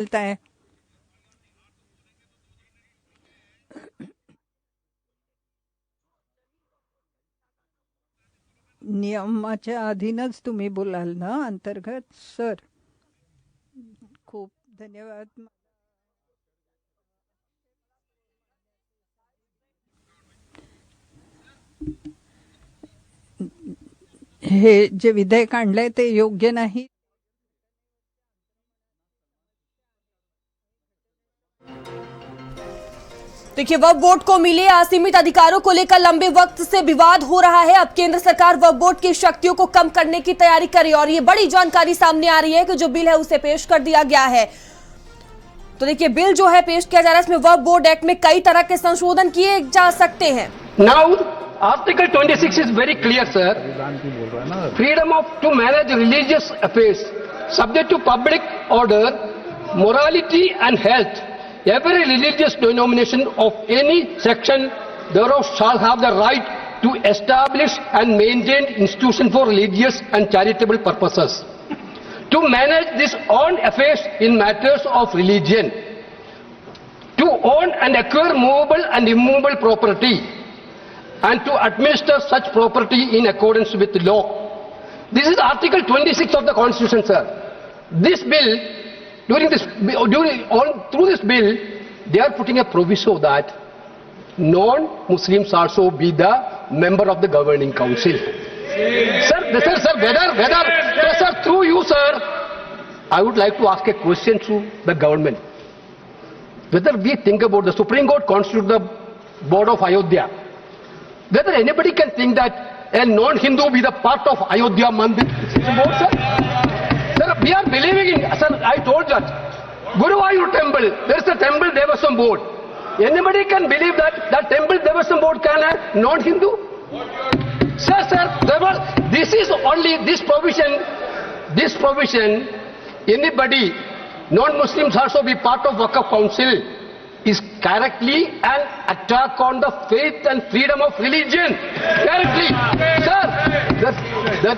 चलता है। नियमाच्या अधीनच तुम्ही बोलाल ना अंतर्गत सर? खूप धन्यवाद. हे जे विधेयक आणलंय ते योग्य नाही. देखिए, वक्फ बोर्ड को मिले असीमित अधिकारों को लेकर लंबे वक्त से विवाद हो रहा है। अब केंद्र सरकार वक्फ बोर्ड की शक्तियों को कम करने की तैयारी कर रही है और ये बड़ी जानकारी सामने आ रही है कि जो बिल है उसे पेश कर दिया गया है। तो देखिए, बिल जो है पेश किया जा रहा है, इसमें वक्फ बोर्ड एक्ट में कई तरह के संशोधन किए जा सकते हैं। Now article 26 is very clear sir. Freedom of to manage religious affairs subject to public order, morality and health. Every religious denomination of any section thereof shall have the right to establish and maintain institutions for religious and charitable purposes, to manage these own affairs in matters of religion, to own and acquire movable and immovable property, and to administer such property in accordance with law. This is Article 26 of the Constitution, sir. This bill, through this bill, they are putting a proviso that non-Muslims also be the member of the governing council. Sir, through you, sir, I would like to ask a question to the government. Whether we think about the Supreme Court constitute the board of Ayodhya, whether anybody can think that a non-Hindu be the part of Ayodhya Mandir board, sir? Sir, we are believing in, sir, I told that Guruvayur temple, there is a temple Devaswam board. Anybody can believe that that temple Devaswam board can have non-Hindu? Sir, this is only this provision, anybody, non-Muslims also be part of Waqf Council, is correctly an attack on the faith and freedom of religion. Correctly. Sir,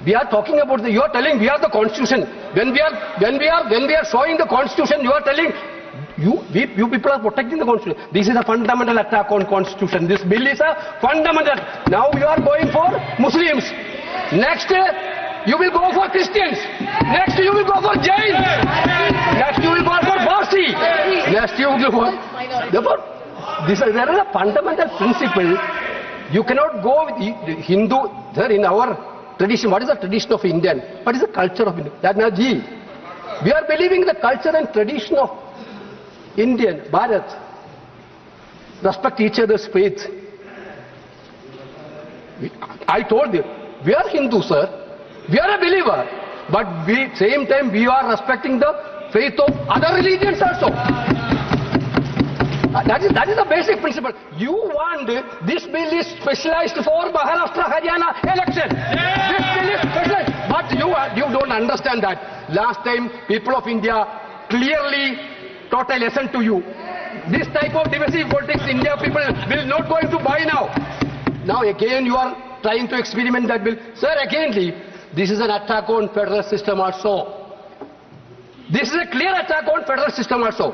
we are talking about you are telling we are the constitution. When we are showing the constitution, you are telling you people are protecting the constitution. This is a fundamental attack on constitution. This bill is a fundamental. Now you are going for Muslims. Next you will go for Christians. Next you will go for Jains. Next you will go for Parsi. Next you will go for. Therefore, there is a fundamental principle. You cannot go with the Hindu. Sir, in our tradition, what is the tradition of Indian? What is the culture of India? Dadnaji, we are believing the culture and tradition of Indian, Bharat. Respect each other's faith. I told you, we are Hindu, sir. We are a believer. But same time, we are respecting the faith of other religions also. That is the basic principle. You want this bill is specialized for Maharashtra, Haryana election. This bill is specialized. But you don't understand that. Last time, people of India clearly taught a lesson to you. This type of divisive politics, India people will not going to buy now. Now again you are trying to experiment that bill. Sir, again, this is an attack on federal system also. This is a clear attack on federal system also.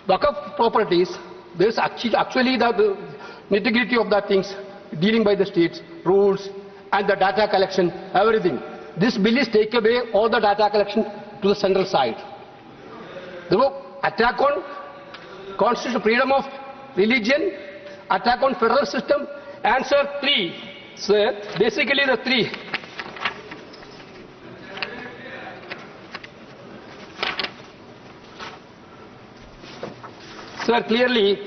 Waqf properties, there is actually the nitty-gritty of the things dealing by the states, rules and the data collection, everything. This bill is take away all the data collection to the central side. The attack on constitutional freedom of religion, attack on federal system. Answer 3, sir, basically the 3. Sir, clearly,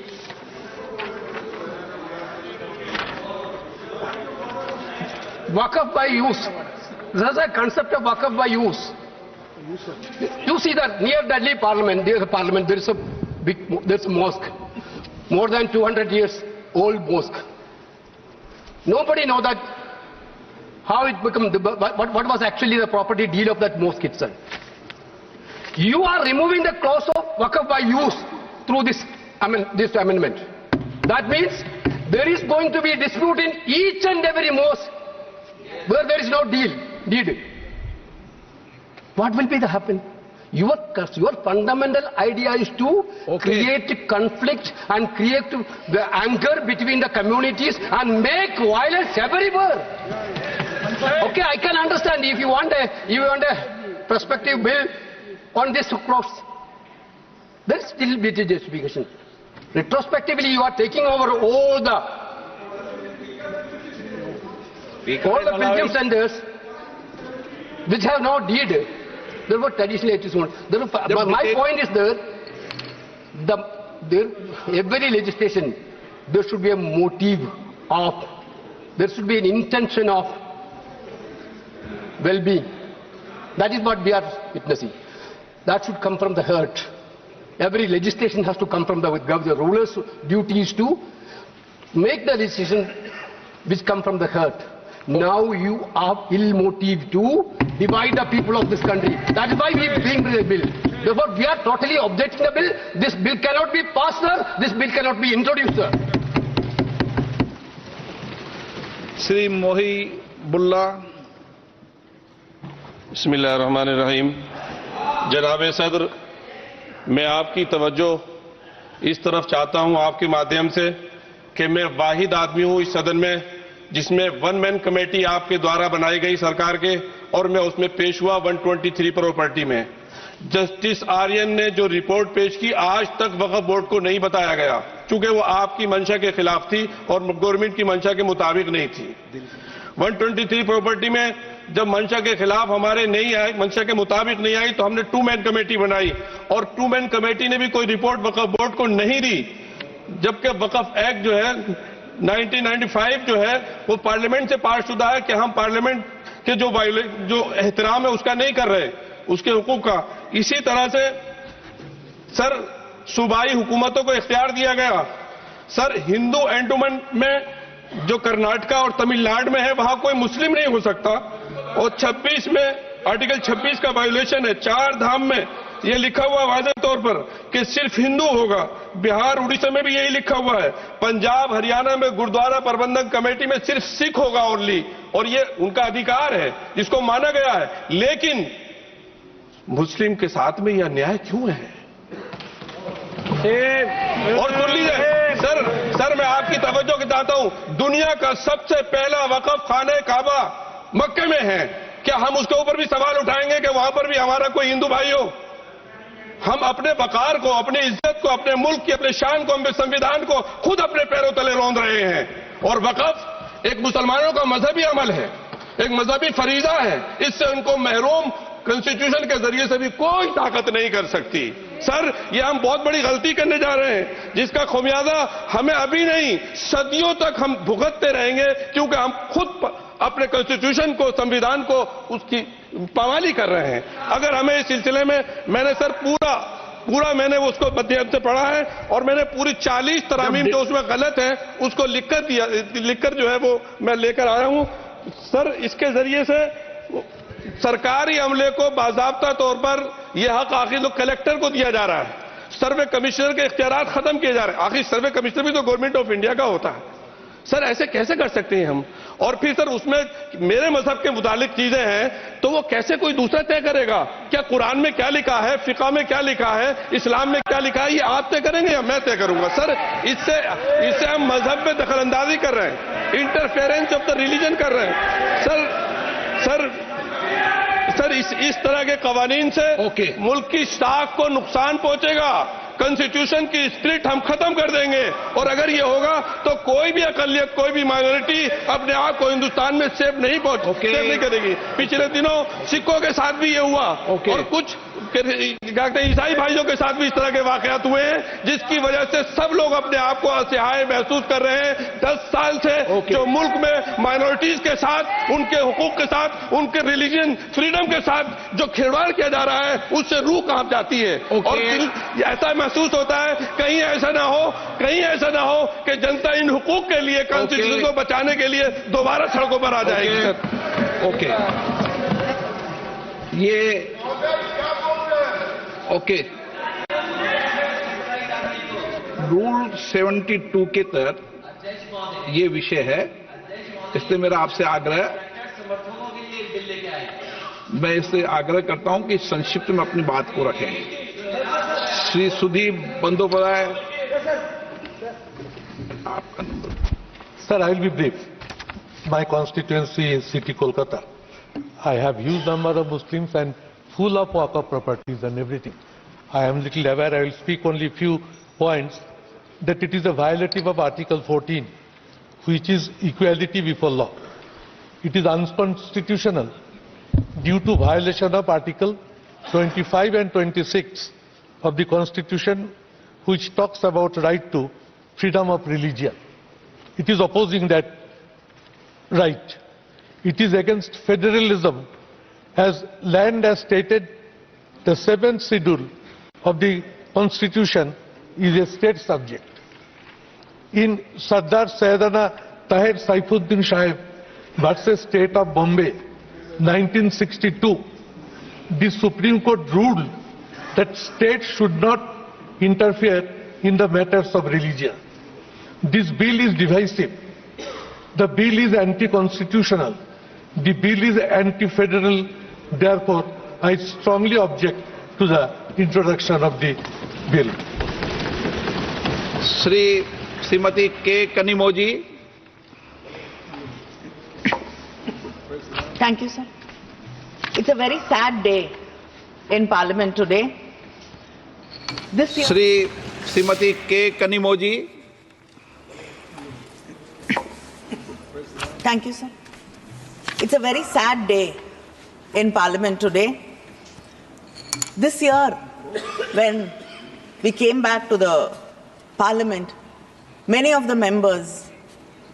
Waqf by use. There is a concept of Waqf by use. You see that near Delhi Parliament, there is a mosque, more than 200 years old mosque. Nobody knows that how it became, what was actually the property deal of that mosque itself. You are removing the clause of Waqf by use through this amendment. That means there is going to be a dispute in each and every mosque where there is no deed. What will be the happen? Your fundamental idea is to create conflict and create the anger between the communities and make violence everywhere. Okay, I can understand if you want a prospective bill on this cross. There is still be justification. Retrospectively, you are taking over all the pilgrim centers which have now deed. There were traditional my point is every legislation, there should be a motive of, there should be an intention of well-being. That is what we are witnessing. That should come from the heart. Every legislation has to come from the ruler's duty is to make the legislation which come from the heart. Now you are ill motive to divide the people of this country. That is why we bring the bill. Therefore, we are totally objecting the bill. This bill cannot be passed, sir. This bill cannot be introduced, sir. Shri मोही बुल्ला। बिस्मिल्लाहिर्रहमानिर्रहीम। जनाब सदर, मैं आपकी तवज्जो इस तरफ चाहता हूं आपके माध्यम से कि मैं वाहिद आदमी हूं इस सदन में जिसमें वन मैन कमेटी आपके द्वारा बनाई गई सरकार के, और मैं उसमें पेश हुआ 123 प्रॉपर्टी में। जस्टिस आर्यन ने जो रिपोर्ट पेश की, आज तक वक्फ बोर्ड को नहीं बताया गया, चूंकि वो आपकी मंशा के खिलाफ थी और गवर्नमेंट की मंशा के मुताबिक नहीं थी। 123 प्रॉपर्टी में जब मंशा के खिलाफ हमारे नहीं आई, मंशा के मुताबिक नहीं आई, तो हमने 2 मैन कमेटी बनाई और 2 मैन कमेटी ने भी कोई रिपोर्ट वक्फ बोर्ड को नहीं दी, जबकि वक्फ एक्ट जो है 1995 जो है वो पार्लियामेंट से पास शुदा है कि हम पार्लियामेंट के जो एहतराम है उसका नहीं कर रहे, उसके हुकूक का। इसी तरह से सर सूबाई हुकूमतों को इख्तियार दिया गया। सर हिंदू एंडोमेंट में जो कर्नाटका और तमिलनाडु में है वहां कोई मुस्लिम नहीं हो सकता, और 26 में आर्टिकल 26 का वायोलेशन है। 4 धाम में ये लिखा हुआ वाज़ेह तौर पर कि सिर्फ हिंदू होगा। बिहार उड़ीसा में भी यही लिखा हुआ है। पंजाब हरियाणा में गुरुद्वारा प्रबंधक कमेटी में सिर्फ सिख होगा ओनली, और ये उनका अधिकार है जिसको माना गया है। लेकिन मुस्लिम के साथ में यह अन्याय क्यों है? और सुन लीजिए सर मैं आपकी तवज्जो के चाहता हूं, दुनिया का सबसे पहला वक्फ खाने काबा मक्के में है। क्या हम उसके ऊपर भी सवाल उठाएंगे कि वहां पर भी हमारा कोई हिंदू भाई हो? हम अपने वकार को, अपनी इज्जत को, अपने मुल्क की अपने शान को, अपने संविधान को खुद अपने पैरों तले रौंद रहे हैं। और वक्फ एक मुसलमानों का मजहबी अमल है, एक मजहबी फरीजा है। इससे उनको महरूम कॉन्स्टिट्यूशन के जरिए से भी कोई ताकत नहीं कर सकती। सर ये हम बहुत बड़ी गलती करने जा रहे हैं जिसका खुमियाजा हमें अभी नहीं सदियों तक हम भुगतते रहेंगे, क्योंकि हम खुद अपने कॉन्स्टिट्यूशन को, संविधान को उसकी पामाली कर रहे हैं। अगर हमें इस सिलसिले में मैंने सर पूरा मैंने उसको मध्यम से पढ़ा है और मैंने पूरी 40 तरामीम जो उसमें गलत है उसको लिखकर जो है वो मैं लेकर आया हूं। सर इसके जरिए से सरकारी अमले को बाज़ाब्ता तौर पर यह हक आखिर तो कलेक्टर को दिया जा रहा है, सर्वे कमिश्नर के इख्तियारात खत्म किए जा रहे हैं। आखिर सर्वे कमिश्नर भी तो गवर्नमेंट ऑफ इंडिया का होता है। सर ऐसे कैसे कर सकते हैं हम? और फिर सर उसमें मेरे मजहब के मुतालिक चीजें हैं तो वो कैसे कोई दूसरा तय करेगा? क्या कुरान में क्या लिखा है, फिका में क्या लिखा है, इस्लाम में क्या लिखा है, ये आप तय करेंगे या मैं तय करूंगा? सर इससे हम मजहब में दखलंदाजी कर रहे हैं, इंटरफेरेंस ऑफ द रिलीजन कर रहे हैं। सर इस तरह के कवानीन से मुल्क की साख को नुकसान पहुंचेगा। कॉन्स्टिट्यूशन की स्पिरिट हम खत्म कर देंगे, और अगर ये होगा तो कोई भी अकलियत, कोई भी माइनॉरिटी अपने आप को हिंदुस्तान में सेफ नहीं करेगी। पिछले दिनों सिखों के साथ भी ये हुआ, और कुछ ईसाई भाइयों के साथ भी इस तरह के वाकयात हुए हैं, जिसकी वजह से सब लोग अपने आप को असहाय महसूस कर रहे हैं। 10 साल से जो मुल्क में माइनॉरिटीज के साथ, उनके हुकूक के साथ, उनके रिलीजन फ्रीडम के साथ जो खिलवाड़ किया जा रहा है, उससे रूह कांप जाती है। और ऐसा महसूस होता है कहीं ऐसा ना हो कि जनता इन हुकूक के लिए, कॉन्स्टिट्यूशन को बचाने के लिए दोबारा सड़कों पर आ जाएगी। रूल 72 के तहत ये विषय है, इसलिए मेरा आपसे आग्रह, मैं इससे आग्रह करता हूं कि संक्षिप्त में अपनी बात को रखें। श्री सुदीप बंदोपाध्याय, आपका number. Sir, I will be brief. My constituency is City Kolkata. I have huge number of Muslims and full of Waqf properties and everything. I am little aware. I will speak only few points that it is a violative of Article 14, which is equality before law. It is unconstitutional due to violation of Article 25 and 26 of the Constitution, which talks about right to freedom of religion. It is opposing that right. It is against federalism, as land as stated, the 7th schedule of the Constitution is a state subject. In Sardar Sayyidina Tahir Saifuddin Sahib versus State of Bombay, 1962, the Supreme Court ruled that states should not interfere in the matters of religion. This bill is divisive. The bill is anti-constitutional. The bill is anti-federal. Therefore, I strongly object to the introduction of the bill. Shrimati के Kanimozhi. Thank you, sir. It's a very sad day in Parliament today. This year, Shrimati के Kanimozhi. Thank you, sir. It's a very sad day in Parliament today. This year, when we came back to the Parliament, many of the members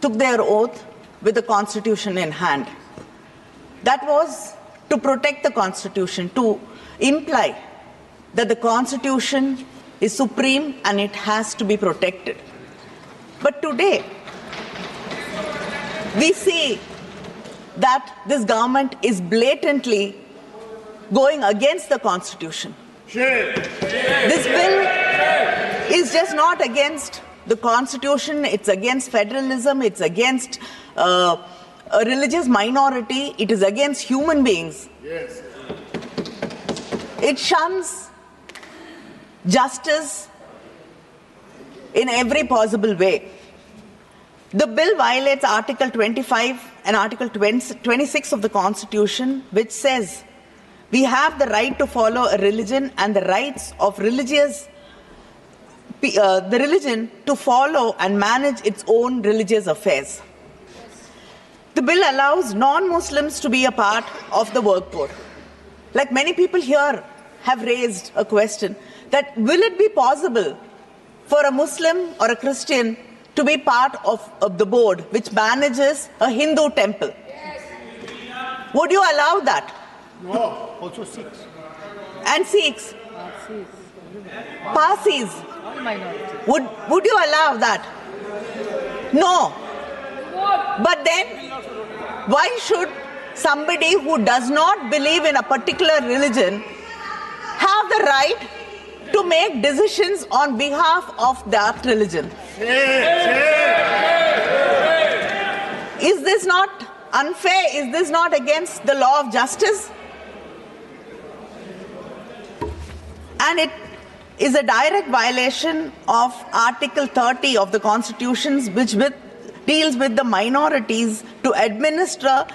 took their oath with the Constitution in hand. That was to protect the Constitution, to imply that the Constitution is supreme and it has to be protected. But today, we see that this government is blatantly going against the Constitution. This bill is just not against the Constitution, it's against federalism, it's against a religious minority, it is against human beings. Yes. It shuns justice in every possible way. The bill violates Article 25 and Article 26 of the Constitution, which says we have the right to follow a religion and the rights of the religion to follow and manage its own religious affairs. The bill allows non-Muslims to be a part of the work board. Like many people here have raised a question that will it be possible for a Muslim or a Christian to be part of the board which manages a Hindu temple? Yes. Would you allow that? No, also Sikhs. And Sikhs? Parsis? Would you allow that? No. But then, why should somebody who does not believe in a particular religion have the right to make decisions on behalf of that religion? Is this not unfair? Is this not against the law of justice? And it is a direct violation of Article 30 of the Constitution, which deals with the minorities to administer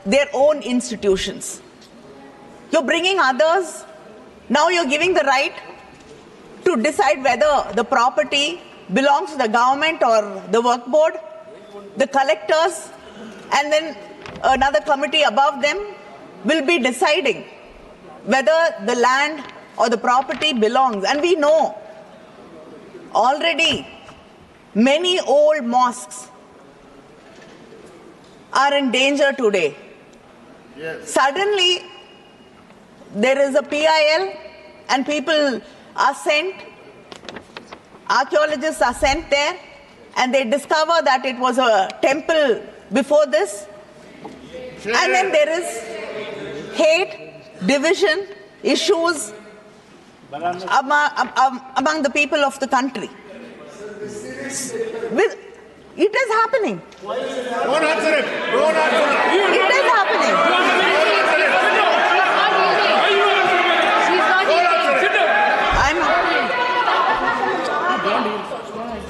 their own institutions. You're bringing others, now you're giving the right to decide whether the property belongs to the government or the work board, the collectors, and then another committee above them will be deciding whether the land or the property belongs. And we know already many old mosques are in danger today. Yes. Suddenly, there is a PIL and people are sent, archaeologists are sent there, and they discover that it was a temple before this. Yes. And then there is hate, division, issues among the people of the country. It is happening. It is happening.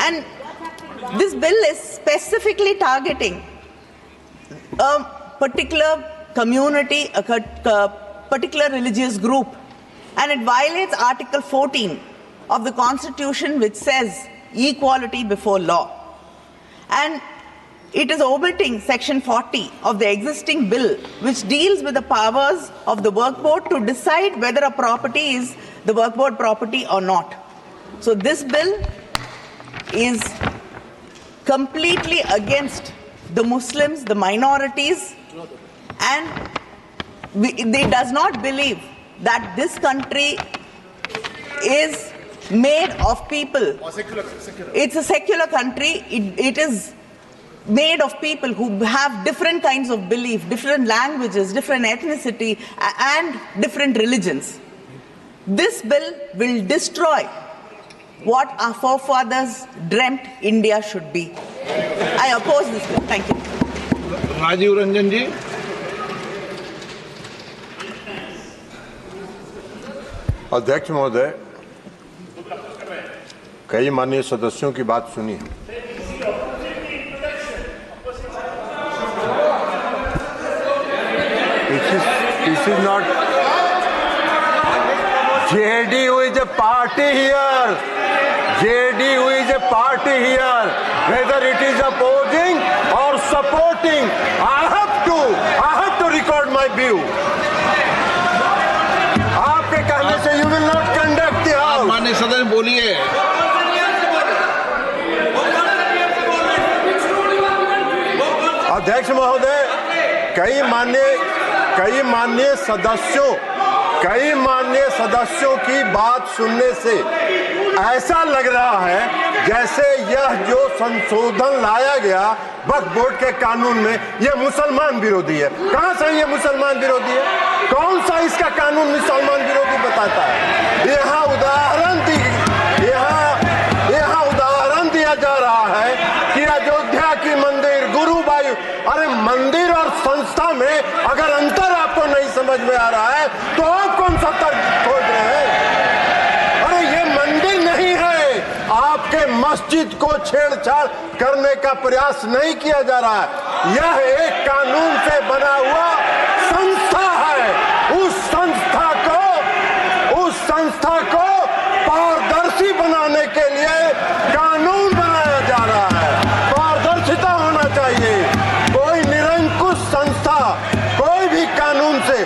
And this bill is specifically targeting a particular community, a particular religious group, and it violates Article 14 of the Constitution, which says equality before law. And it is omitting Section 40 of the existing bill, which deals with the powers of the work board to decide whether a property is the work board property or not. So this bill is completely against the Muslims, the minorities, and it does not believe that this country is made of people. It's a secular country. It is made of people who have different kinds of belief, different languages, different ethnicity, and different religions. This bill will destroy what our forefathers dreamt India should be. I oppose this bill. Thank you. Rajiv Ranjan जी। अध्यक्ष महोदय, कई माननीय सदस्यों की बात सुनी। This is not JDU is a party here. JDU is a party here. Whether it is opposing or supporting, I have to record my view. आपके कहने से you will not conduct the house. माननीय सदस्य बोलिए। अध्यक्ष महोदय, कई माननीय सदस्यों की बात सुनने से ऐसा लग रहा है जैसे यह जो संशोधन लाया गया वक्फ बोर्ड के कानून में यह मुसलमान विरोधी है। कहां से ये मुसलमान विरोधी है? कौन सा इसका कानून मुसलमान विरोधी बताता है? यहाँ उदाहरण दिया जा रहा है कि अयोध्या की मंदिर, गुरुबायू, अरे मंदिर और संस्था में अगर अंतर आपको नहीं समझ में आ रहा है तो आप कौन सा तर्क खोज रहे हैं? अरे ये मंदिर नहीं है, आपके मस्जिद को छेड़छाड़ करने का प्रयास नहीं किया जा रहा है। यह एक कानून से बना हुआ संस्था है। उस संस्था को पारदर्शी बनाने के लिए कानून बनाया जा रहा है। पारदर्शिता होना चाहिए। कोई निरंकुश संस्था कोई भी कानून से,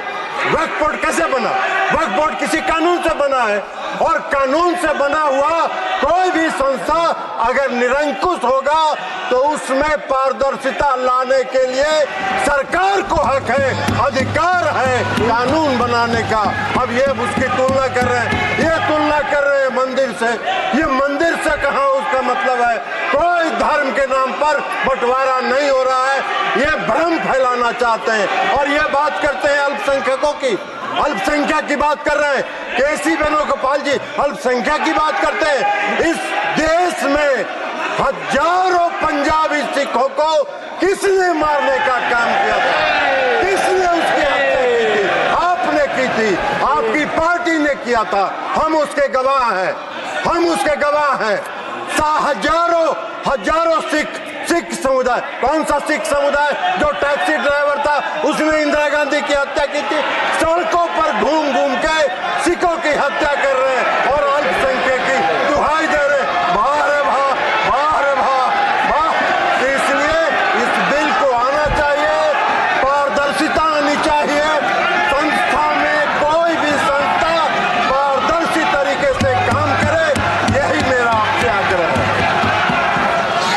वक्फ बोर्ड कैसे बना? वक्फ बोर्ड किसी कानून से बना है, और कानून से बना हुआ कोई भी संस्था अगर निरंकुश होगा तो उसमें पारदर्शिता लाने के लिए सरकार को हक है, अधिकार है कानून बनाने का। अब ये उसकी तुलना कर रहे हैं मंदिर से। ये मंदिर से कहाँ उसका मतलब है? कोई धर्म के नाम पर बंटवारा नहीं हो रहा है। ये भ्रम फैलाना चाहते हैं और ये बात करते हैं अल्पसंख्यकों की। अल्पसंख्यक की बात कर रहे हैं केसी वेणुगोपाल जी, अल्पसंख्यक की बात करते हैं। इस देश में हजारों पंजाबी सिखों को किसने मारने का काम किया था? किसने उसकी हत्या की थी? आपने की थी, आपकी पार्टी ने किया था। हम उसके गवाह हैं। हजारों सिख समुदाय। कौन सा सिख समुदाय? जो टैक्सी ड्राइवर था उसने इंदिरा गांधी की हत्या की थी। सड़कों पर घूम घूम के सिखों की हत्या कर रहे हैं और अल्पसंख्यक की दुहाई दे रहे हैं। इसलिए इस बिल को आना चाहिए, पारदर्शिता आनी चाहिए। संस्था में कोई भी संस्था पारदर्शी तरीके से काम करे, यही मेरा आपसे आग्रह है।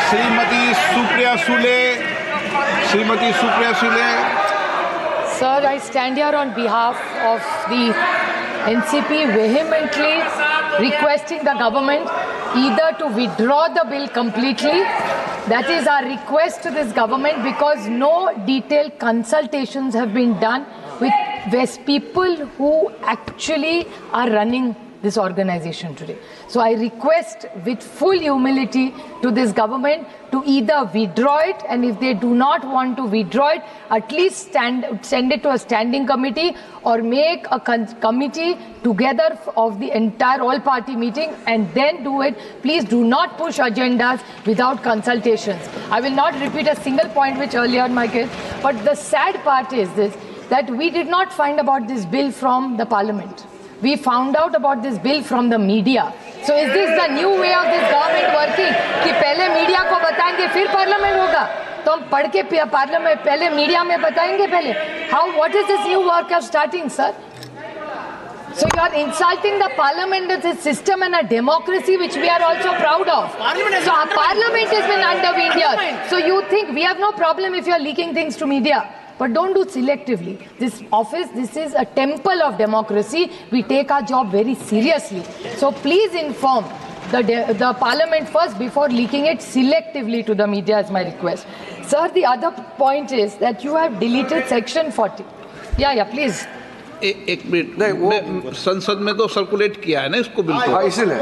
Shrimati Supriya Sule. Sir, I stand here on behalf of the NCP vehemently requesting the government either to withdraw the bill completely. That is our request to this government, because no detailed consultations have been done with people who actually are running this organization today. So I request with full humility to this government to either withdraw it, and if they do not want to withdraw it, at least send it to a standing committee or make a committee together of the entire all-party meeting and then do it. Please do not push agendas without consultations. I will not repeat a single point which earlier my case, but the sad part is this, that we did not find about this bill from the parliament. We found out about this bill from the media. So is this the new way of this government working? कि पहले media को बताएंगे फिर parliament होगा? तो हम पढ़ के पार्लियामेंट पहले मीडिया में बताएंगे पहले? How? What is this new work of starting, sir? So you are insulting the parliament as a system and a democracy which we are also proud of. So our parliament has been undermined. So you think we have no problem if you are leaking things to media? But don't do selectively. This office, this is a temple of democracy. We take our job very seriously. So please inform the parliament first before leaking it selectively to the media is my request. Sir, the other point is that you have deleted section 40. Yeah, please. एक minute नहीं, वो संसद में तो circulate किया है ना इसको बिल को, इसलिए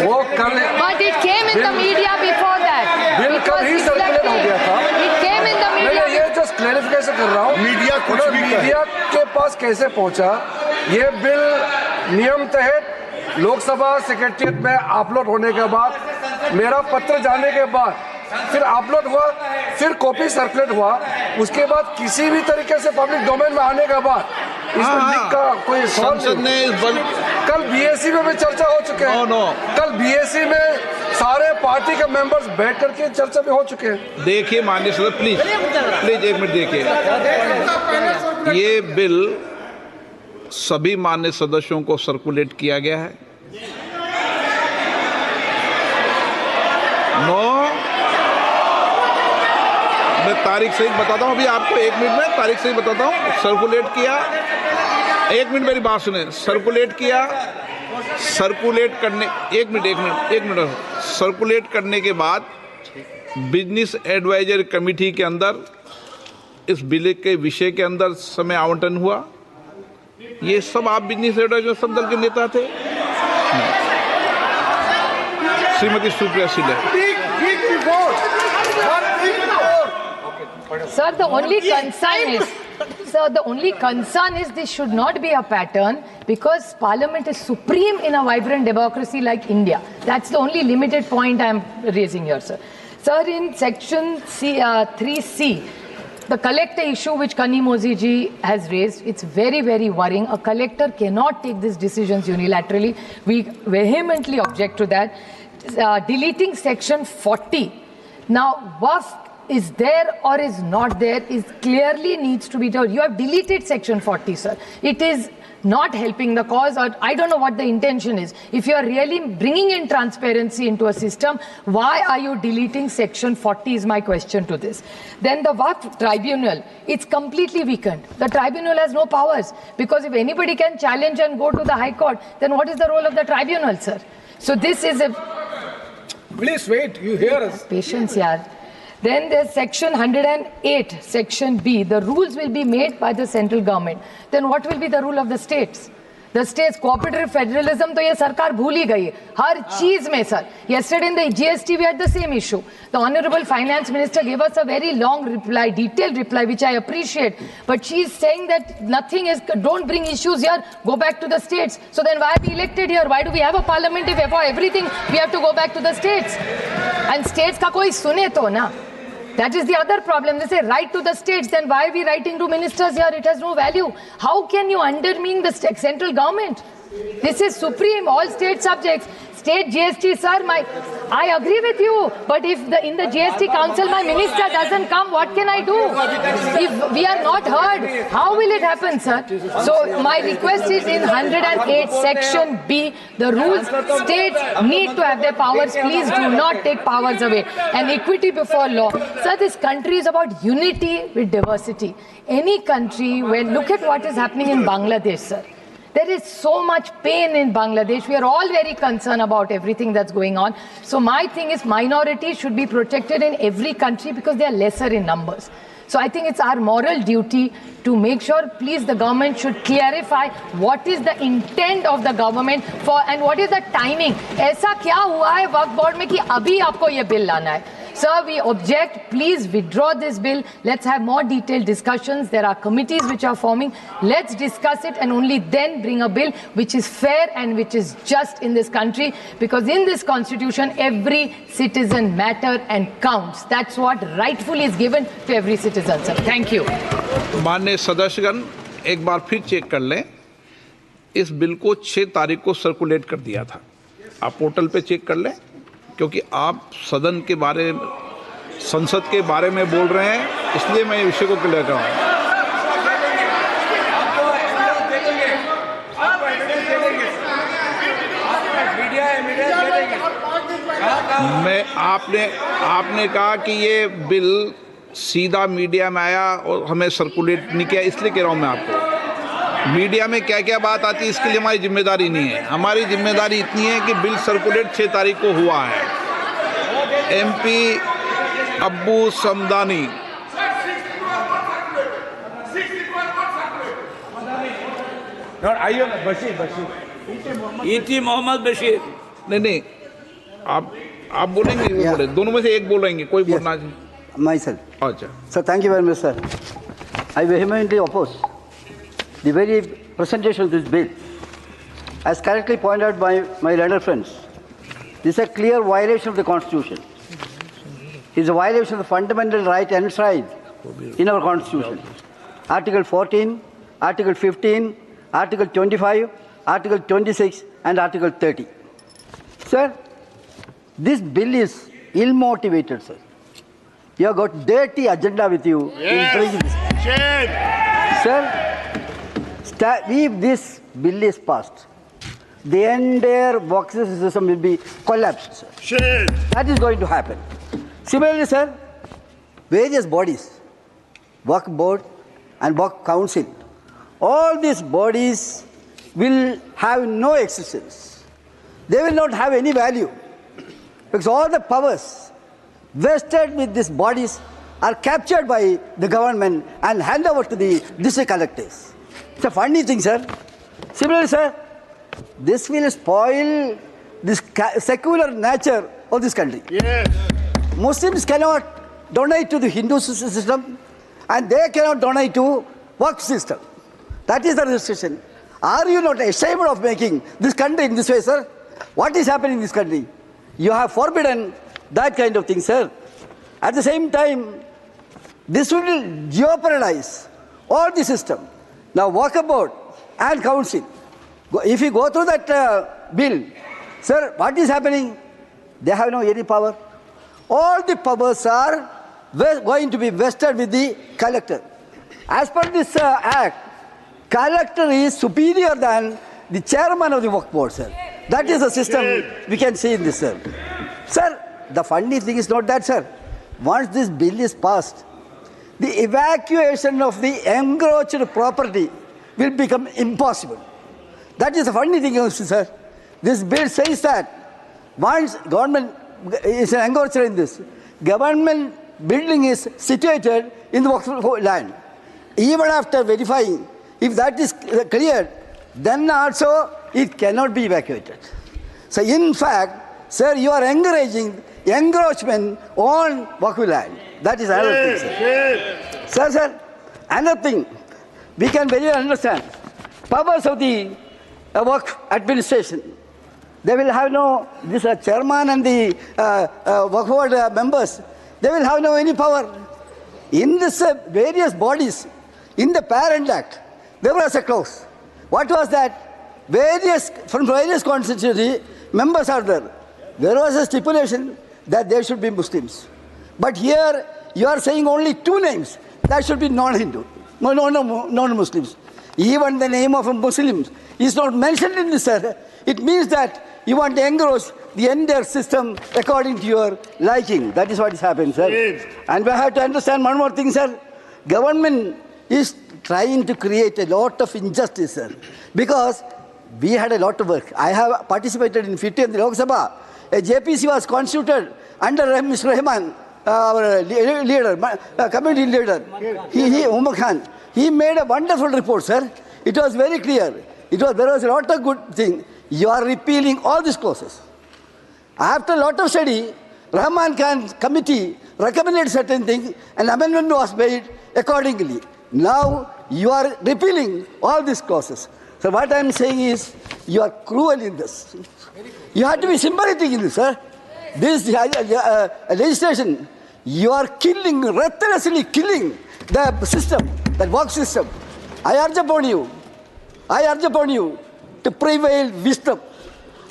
वो कल But it came in the media before that. Bill कल ही सर्कुलेट हो गया था. It came in the media. मैं ये जस्ट क्लैरिफिकेशन कर रहा हूँ. मीडिया के पास कैसे पहुँचा? ये बिल नियम तहत लोकसभा सेक्रेटरिएट में अपलोड होने के बाद, मेरा पत्र जाने के बाद, फिर अपलोड हुआ, फिर कॉपी सर्कुलेट हुआ, उसके बाद किसी भी तरीके से पब्लिक डोमेन में आने के बाद इस बिल का कोई संसद ने कल बीएससी में भी चर्चा हो चुके हैं. कल बीएससी में सारे पार्टी के मेंबर्स बैठ करके चर्चा भी हो चुके हैं. देखिए माननीय सदस्य, प्लीज एक मिनट देखिए, ये बिल सभी माननीय सदस्यों को सर्कुलेट किया गया है. मैं तारीख सही बताता हूँ, अभी आपको एक मिनट में तारीख सही बताता हूँ. सर्कुलेट किया, एक मिनट मेरी बात सुने. सर्कुलेट किया, सर्कुलेट करने एक मिनट सर्कुलेट करने के बाद बिजनेस एडवाइजरी कमेटी के अंदर इस बिल के विषय के अंदर समय आवंटन हुआ. ये सब आप बिजनेस एडवाइजर सब दल के नेता थे. Shrimati Supriya Singh. Sir, the only concern is this should not be a pattern, because Parliament is supreme in a vibrant democracy like India. That's the only limited point I am raising here, sir. Sir, in section 3C, the collector issue which Kani Mozi ji has raised, it's very, very worrying. A collector cannot take these decisions unilaterally. We vehemently object to that. Deleting section 40. Now, WAF is there or is not there is clearly needs to be told. You have deleted section 40, sir. It is not helping the cause, or I don't know what the intention is. If you are really bringing in transparency into a system, why are you deleting section 40 is my question to this. Then the WAF tribunal, it's completely weakened. The tribunal has no powers, because if anybody can challenge and go to the High Court, then what is the role of the tribunal, sir? So this is a... Please wait, you hear us. Patience, yaar. Then there's section 108, section B. The rules will be made by the central government. Then what will be the rule of the states? The states, cooperative federalism, to ye sarkar bhool hi gayi. Har cheez mein, sir. Yesterday in the GST, we had the same issue. The Honorable Finance Minister gave us a very long reply, detailed reply, which I appreciate. But she is saying that nothing is, don't bring issues here, go back to the states. So then why are we elected here? Why do we have a parliament if for everything we have to go back to the states? And states ka koi sune to na. That is the other problem. They say write to the states, then why are we writing to ministers here? It has no value. How can you undermine the central government? This is supreme, all state subjects. State GST, sir, I agree with you. But if in the GST council my minister doesn't come, what can I do? If we are not heard, how will it happen, sir? So my request is in 108 section B, the rules, states need to have their powers. Please do not take powers away. And equity before law. Sir, this country is about unity with diversity. Any country, look at what is happening in Bangladesh, sir. There is so much pain in Bangladesh. We are all very concerned about everything that's going on. So my thing is minorities should be protected in every country because they are lesser in numbers. So I think it's our moral duty to make sure, please, the government should clarify what is the intent of the government for and what is the timing. ऐसा क्या हुआ है वक्फ board में कि अभी आपको ये bill लाना है? Sir, we object. Please withdraw this bill. Let's have more detailed discussions. There are committees which are forming. Let's discuss it and only then bring a bill which is fair and which is just in this country. Because in this constitution, every citizen matters and counts. That's what rightfully is given to every citizen, sir. Thank you. माननीय सदस्यगण, एक बार फिर check कर लें। इस bill को 6 तारीख को circulate कर दिया था। आप पोर्टल पे चेक कर लें, क्योंकि आप सदन के बारे, संसद के बारे में बोल रहे हैं, इसलिए मैं विषय को क्लियर कर रहा हूँ। मैं आपने कहा कि ये बिल सीधा मीडिया में आया और हमें सर्कुलेट नहीं किया, इसलिए कह रहा हूँ मैं आपको। मीडिया में क्या क्या बात आती है इसके लिए हमारी जिम्मेदारी नहीं है। हमारी जिम्मेदारी इतनी है कि बिल सर्कुलेट 6 तारीख को हुआ है। MP अब्बू समदानी, ET मोहम्मद बशीर। नहीं, आप बोलेंगे, वो बोले, दोनों में से एक बोलेंगे, कोई बोलना चाहिए। Myself. अच्छा Sir, thank you very much, sir. I vehemently oppose the very presentation of this bill. As correctly pointed out by my learned friends, this is a clear violation of the Constitution. It is a violation of the fundamental right enshrined in our Constitution. Article 14, Article 15, Article 25, Article 26, and Article 30. Sir, this bill is ill-motivated, sir. You have got dirty agenda with you in bringing this. Sir, if this bill is passed, the entire boxes system will be collapsed, sir. That is going to happen. Similarly, sir, various bodies, Waqf Board and Waqf Council, all these bodies will have no existence. They will not have any value because all the powers vested with these bodies are captured by the government and hand over to the district collectors. It's a funny thing, sir. Similarly, sir, this will spoil this secular nature of this country. Yes. Muslims cannot donate to the Hindu system and they cannot donate to Waqf system. That is the restriction. Are you not ashamed of making this country in this way, sir? What is happening in this country? You have forbidden that kind of thing, sir. At the same time, this will jeopardize all the system. Now, Waqf Board and Council, if you go through that bill, sir, what is happening? They have no any power. All the powers are going to be vested with the collector. As per this act, collector is superior than the chairman of the Waqf Board, sir. That is the system we can see in this, sir. Sir, the funny thing is not that, sir. Once this bill is passed, the evacuation of the encroached property will become impossible. That is the funny thing, sir. This bill says that once government is an encroacher in this, government building is situated in the Waqf land. Even after verifying, if that is cleared, then also it cannot be evacuated. So in fact, sir, you are encouraging encroachment on Waqf land. That is another thing, sir. Sir, another thing, we can very well understand. Powers of the Waqf administration, they will have no, this chairman and the Waqf Board members, they will have no any power. In this various bodies, in the Parent Act, there was a clause. What was that? From various constituency, members are there. There was a stipulation that there should be Muslims. But here, you are saying only 2 names. That should be non-Hindu, non-Muslims. Even the name of a Muslim is not mentioned in this, sir. It means that you want to engross the entire system according to your liking. That is what is happening, sir. Yes. And we have to understand one more thing, sir. Government is trying to create a lot of injustice, sir. Because we had a lot of work. I have participated in 50th Lok Sabha. A JPC was constituted under Mr. Rahman our leader, community leader, Umar Khan, he made a wonderful report, sir. It was very clear. There was a lot of good thing. You are repealing all these clauses. After a lot of study, Rahman Khan committee recommended certain things and amendment was made accordingly. Now you are repealing all these clauses. So what I am saying is, you are cruel in this. You have to be sympathetic in this, sir. This legislation, you are killing, ruthlessly killing the system, the work system. I urge upon you to prevail wisdom.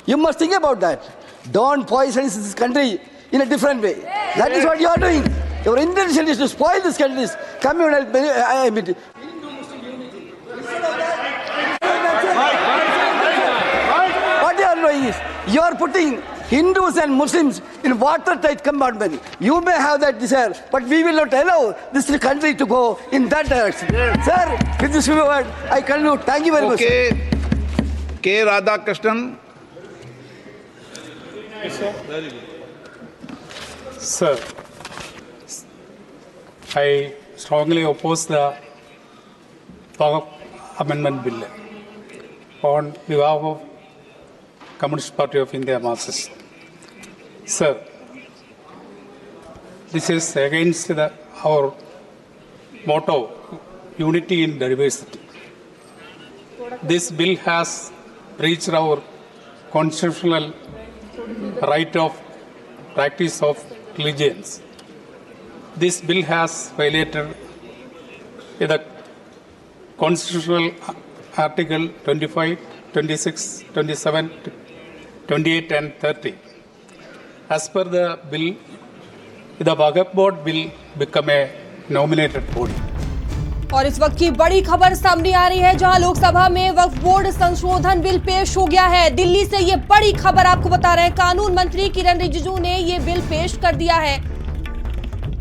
You must think about that. Don't poison this country in a different way. That is what you are doing. Your intention is to spoil this country's communal. What you are doing is, you are putting Hindus and Muslims in watertight compartment. You may have that desire, but we will not allow this country to go in that direction. Sir, with this word, I conclude. Thank you very much. K. Radhakrishnan. Sir, I strongly oppose the Power Amendment Bill on behalf of Communist Party of India Marxist. Sir, this is against our motto, unity in diversity. This bill has breached our constitutional right of practice of religions. This bill has violated the constitutional article 25, 26, 27, 28 and 30. As per the bill, the Waqf board will become a nominated body. और इस वक्त की बड़ी खबर सामने आ रही है, जहां लोकसभा में वक्फ बोर्ड संशोधन बिल पेश हो गया है। दिल्ली से ये बड़ी खबर आपको बता रहे हैं, कानून मंत्री किरण रिजिजू ने ये बिल पेश कर दिया है।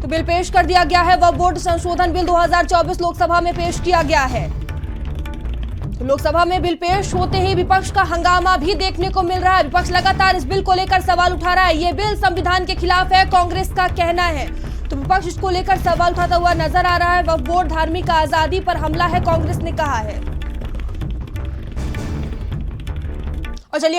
तो बिल पेश कर दिया गया है, वक्फ बोर्ड संशोधन बिल 2024 लोकसभा में पेश किया गया है। तो लोकसभा में बिल पेश होते ही विपक्ष का हंगामा भी देखने को मिल रहा है। विपक्ष लगातार इस बिल को लेकर सवाल उठा रहा है। ये बिल संविधान के खिलाफ है, कांग्रेस का कहना है। तो विपक्ष इसको लेकर सवाल उठाता हुआ नजर आ रहा है। वक्फ बोर्ड धार्मिक आजादी पर हमला है, कांग्रेस ने कहा है। और चलिए